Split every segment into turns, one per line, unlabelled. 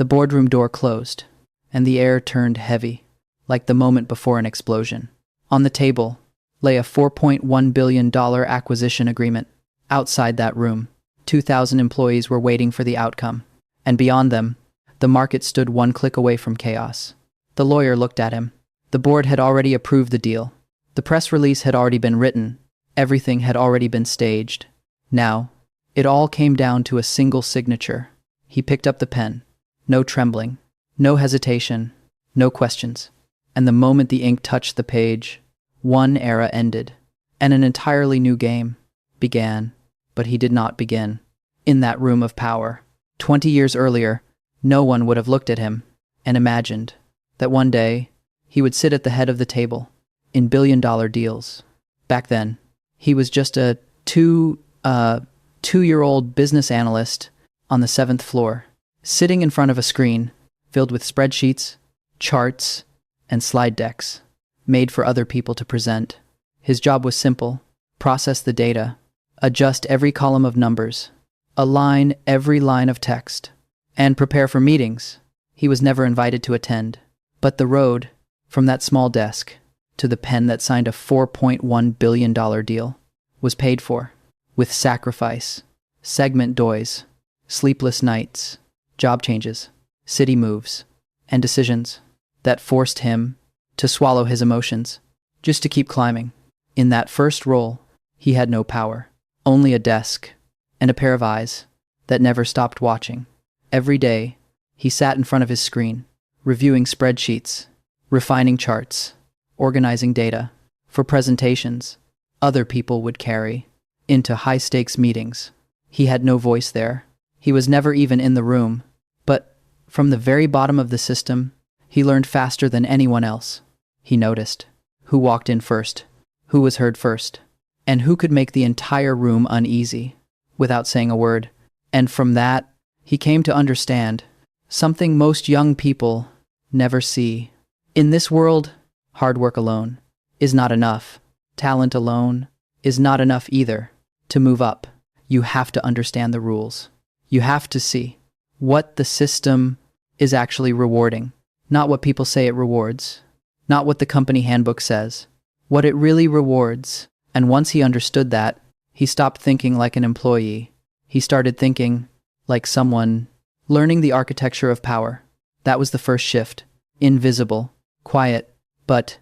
The boardroom door closed, and the air turned heavy, like the moment before an explosion. On the table lay a $4.1 billion acquisition agreement. Outside that room, 2,000 employees were waiting for the outcome, and beyond them, the market stood one click away from chaos. The lawyer looked at him. The board had already approved the deal. The press release had already been written. Everything had already been staged. Now, it all came down to a single signature. He picked up the pen. No trembling, no hesitation, no questions. And the moment the ink touched the page, one era ended, and an entirely new game began. But he did not begin in that room of power. 20 years earlier, no one would have looked at him and imagined that one day he would sit at the head of the table in billion-dollar deals. Back then, he was just a two-year-old business analyst on the 7th floor, sitting in front of a screen filled with spreadsheets, charts, and slide decks made for other people to present. His job was simple: process the data, adjust every column of numbers, align every line of text, and prepare for meetings he was never invited to attend. But the road from that small desk to the pen that signed a $4.1 billion deal was paid for with sacrifice, segment doys, sleepless nights, job changes, city moves, and decisions that forced him to swallow his emotions just to keep climbing. In that first role, he had no power, only a desk and a pair of eyes that never stopped watching. Every day, he sat in front of his screen, reviewing spreadsheets, refining charts, organizing data for presentations other people would carry into high-stakes meetings. He had no voice there. He was never even in the room. But from the very bottom of the system, he learned faster than anyone else. He noticed who walked in first, who was heard first, and who could make the entire room uneasy without saying a word. And from that, he came to understand something most young people never see. In this world, hard work alone is not enough. Talent alone is not enough either. To move up, you have to understand the rules. You have to see what the system is actually rewarding, not what people say it rewards, not what the company handbook says, what it really rewards. And once he understood that, he stopped thinking like an employee. He started thinking like someone learning the architecture of power. That was the first shift. Invisible, quiet, but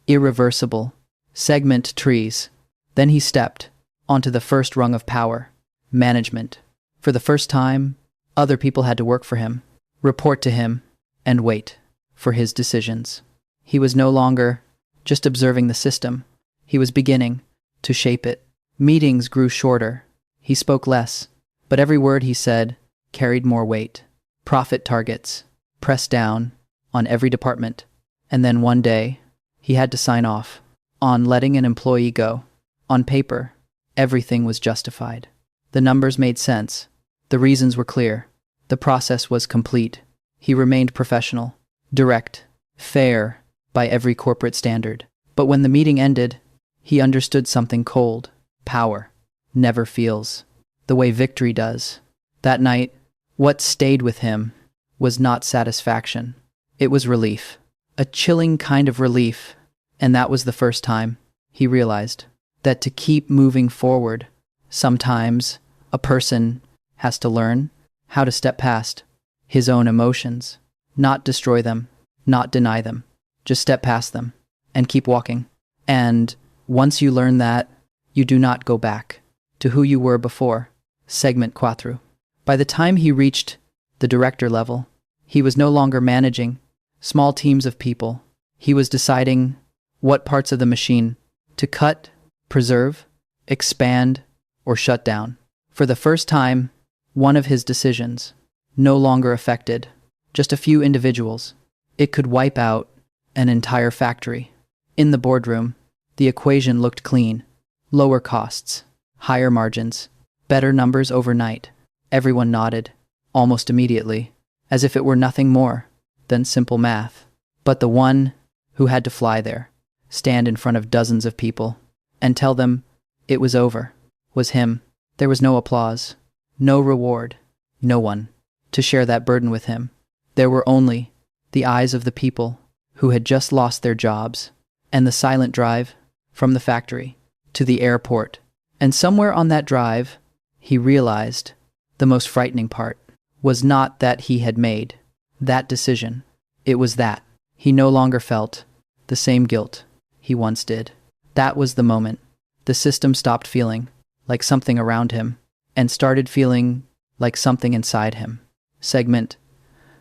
irreversible. Segment trees. Then he stepped onto the first rung of power, management. For the first time, other people had to work for him, report to him, and wait for his decisions. He was no longer just observing the system. He was beginning to shape it. Meetings grew shorter. He spoke less, but every word he said carried more weight. Profit targets pressed down on every department. And then one day, he had to sign off on letting an employee go. On paper, everything was justified. The numbers made sense. The reasons were clear. The process was complete. He remained professional, direct, fair by every corporate standard. But when the meeting ended, he understood something cold. Power never feels the way victory does. That night, what stayed with him was not satisfaction. It was relief. A chilling kind of relief. And that was the first time he realized that to keep moving forward, sometimes a person has to learn how to step past his own emotions, not destroy them, not deny them, just step past them and keep walking. And once you learn that, you do not go back to who you were before. Segment cuatro. By the time he reached the director level, he was no longer managing small teams of people. He was deciding what parts of the machine to cut, preserve, expand, or shut down. For the first time, one of his decisions no longer affected just a few individuals. It could wipe out an entire factory. In the boardroom, the equation looked clean. Lower costs, higher margins, better numbers overnight. Everyone nodded, almost immediately, as if it were nothing more than simple math. But the one who had to fly there, stand in front of dozens of people, and tell them it was over, was him. There was no applause, no reward, no one to share that burden with him. There were only the eyes of the people who had just lost their jobs, and the silent drive from the factory to the airport. And somewhere on that drive, he realized the most frightening part was not that he had made that decision. It was that he no longer felt the same guilt he once did. That was the moment the system stopped feeling like something around him and started feeling like something inside him. Segment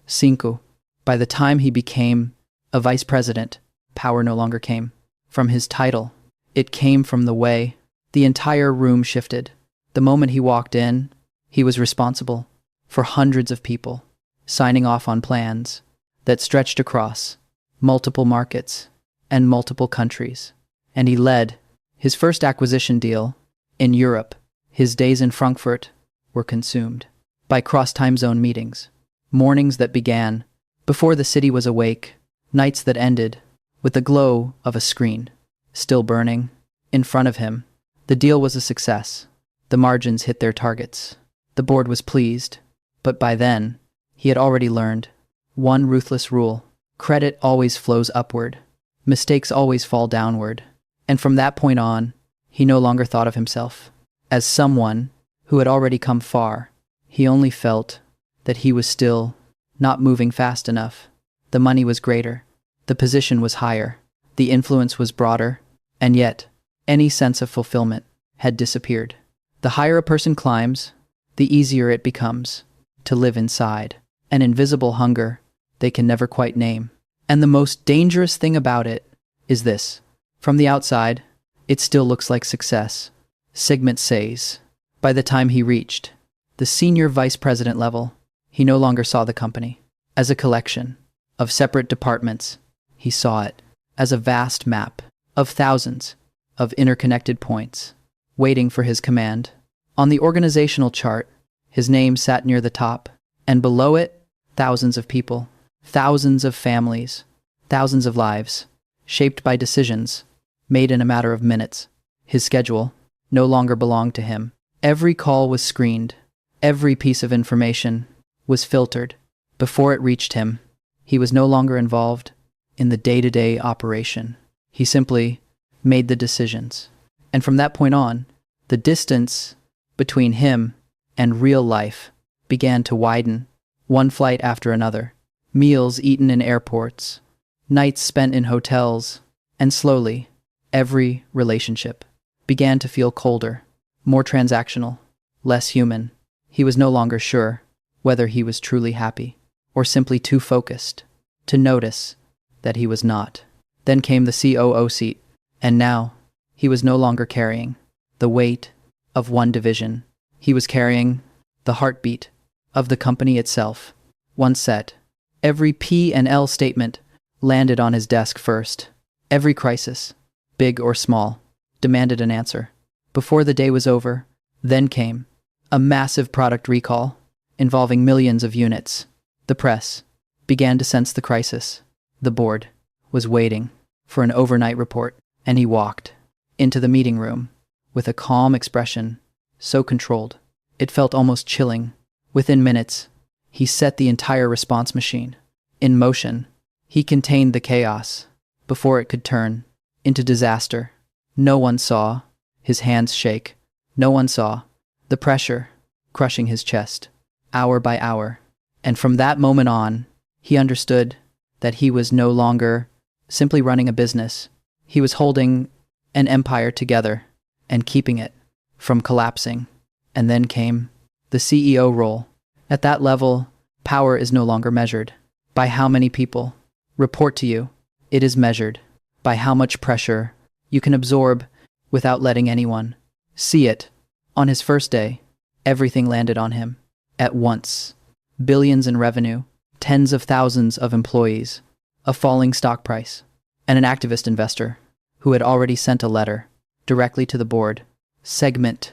5. By the time he became a vice president, power no longer came from his title. It came from the way the entire room shifted. The moment he walked in, he was responsible for hundreds of people, signing off on plans that stretched across multiple markets and multiple countries. And he led his first acquisition deal in Europe. His days in Frankfurt were consumed by cross-time zone meetings, mornings that began before the city was awake, nights that ended with the glow of a screen still burning in front of him. The deal was a success. The margins hit their targets. The board was pleased, but by then, he had already learned one ruthless rule: credit always flows upward, mistakes always fall downward. And from that point on, he no longer thought of himself as someone who had already come far. He only felt that he was still not moving fast enough. The money was greater, the position was higher, the influence was broader, and yet any sense of fulfillment had disappeared. The higher a person climbs, the easier it becomes to live inside an invisible hunger they can never quite name. And the most dangerous thing about it is this: from the outside, it still looks like success. Segment says, by the time he reached the senior vice president level, he no longer saw the company as a collection of separate departments. He saw it as a vast map of thousands of interconnected points waiting for his command. On the organizational chart, his name sat near the top, and below it, thousands of people, thousands of families, thousands of lives, shaped by decisions made in a matter of minutes. His schedule no longer belonged to him. Every call was screened. Every piece of information was filtered before it reached him. He was no longer involved in the day-to-day operation. He simply made the decisions. And from that point on, the distance between him and real life began to widen, one flight after another, meals eaten in airports, nights spent in hotels, and slowly, every relationship began to feel colder, more transactional, less human. He was no longer sure whether he was truly happy or simply too focused to notice that he was not. Then came the COO seat, and now he was no longer carrying the weight of one division. He was carrying the heartbeat of the company itself. Once set, every P&L statement landed on his desk first. Every crisis, big or small, demanded an answer. Before the day was over, then came a massive product recall involving millions of units. The press began to sense the crisis. The board was waiting for an overnight report, and he walked into the meeting room with a calm expression, so controlled it felt almost chilling. Within minutes, he set the entire response machine in motion. He contained the chaos before it could turn into disaster. No one saw his hands shake. No one saw the pressure crushing his chest, hour by hour. And from that moment on, he understood that he was no longer simply running a business. He was holding an empire together and keeping it from collapsing. And then came the CEO role. At that level, power is no longer measured by how many people report to you. It is measured by how much pressure you can absorb without letting anyone see it. On his first day, everything landed on him at once. Billions in revenue, tens of thousands of employees, a falling stock price, and an activist investor who had already sent a letter directly to the board. Segment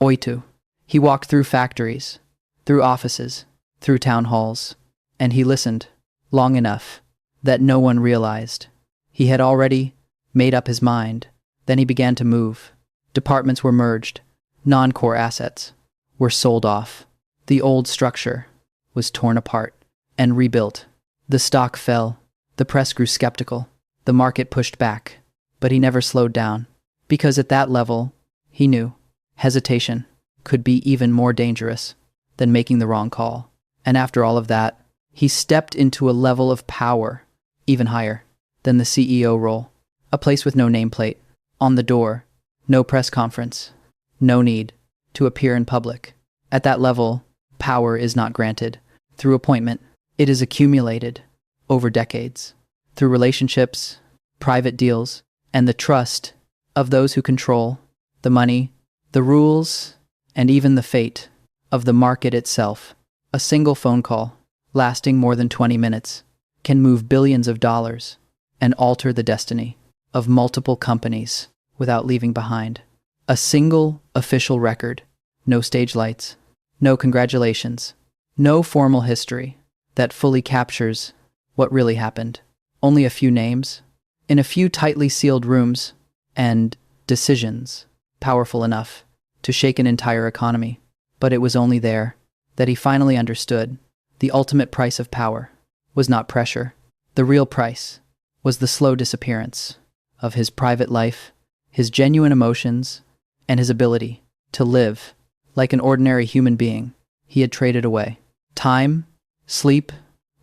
8. He walked through factories, through offices, through town halls, and he listened long enough that no one realized he had already made up his mind. Then he began to move. Departments were merged. Non-core assets were sold off. The old structure was torn apart and rebuilt. The stock fell. The press grew skeptical. The market pushed back. But he never slowed down. Because at that level, he knew hesitation could be even more dangerous than making the wrong call. And after all of that, he stepped into a level of power even higher than the CEO role. A place with no nameplate on the door, no press conference, no need to appear in public. At that level, power is not granted through appointment. It is accumulated over decades through relationships, private deals, and the trust of those who control the money, the rules, and even the fate of the market itself. A single phone call, lasting more than 20 minutes, can move billions of dollars and alter the destiny of multiple companies without leaving behind a single official record. No stage lights, no congratulations, no formal history that fully captures what really happened. Only a few names, in a few tightly sealed rooms, and decisions powerful enough to shake an entire economy. But it was only there that he finally understood the ultimate price of power was not pressure. The real price was the slow disappearance of his private life, his genuine emotions, and his ability to live like an ordinary human being. He had traded away time, sleep,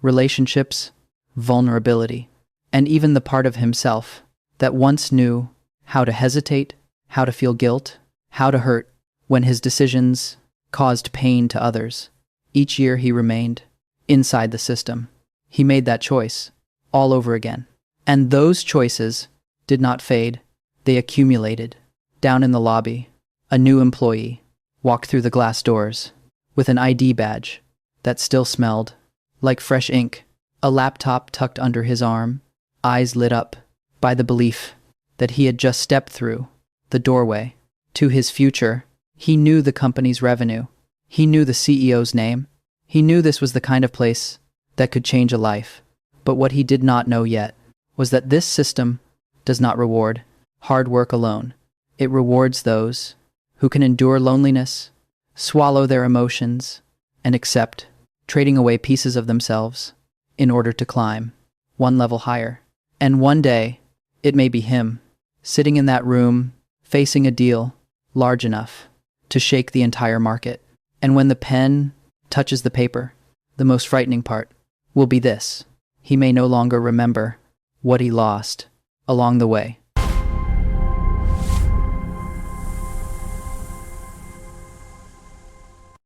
relationships, vulnerability, and even the part of himself that once knew how to hesitate, how to feel guilt, how to hurt when his decisions caused pain to others. Each year he remained inside the system. He made that choice all over again. And those choices did not fade. They accumulated. Down in the lobby, a new employee walked through the glass doors with an ID badge that still smelled like fresh ink, a laptop tucked under his arm, eyes lit up by the belief that he had just stepped through the doorway to his future. He knew the company's revenue. He knew the CEO's name. He knew this was the kind of place that could change a life. But what he did not know yet was that this system does not reward hard work alone. It rewards those who can endure loneliness, swallow their emotions, and accept trading away pieces of themselves in order to climb one level higher. And one day, it may be him, sitting in that room, facing a deal large enough to shake the entire market. And when the pen touches the paper, the most frightening part will be this: he may no longer remember what he lost along the way.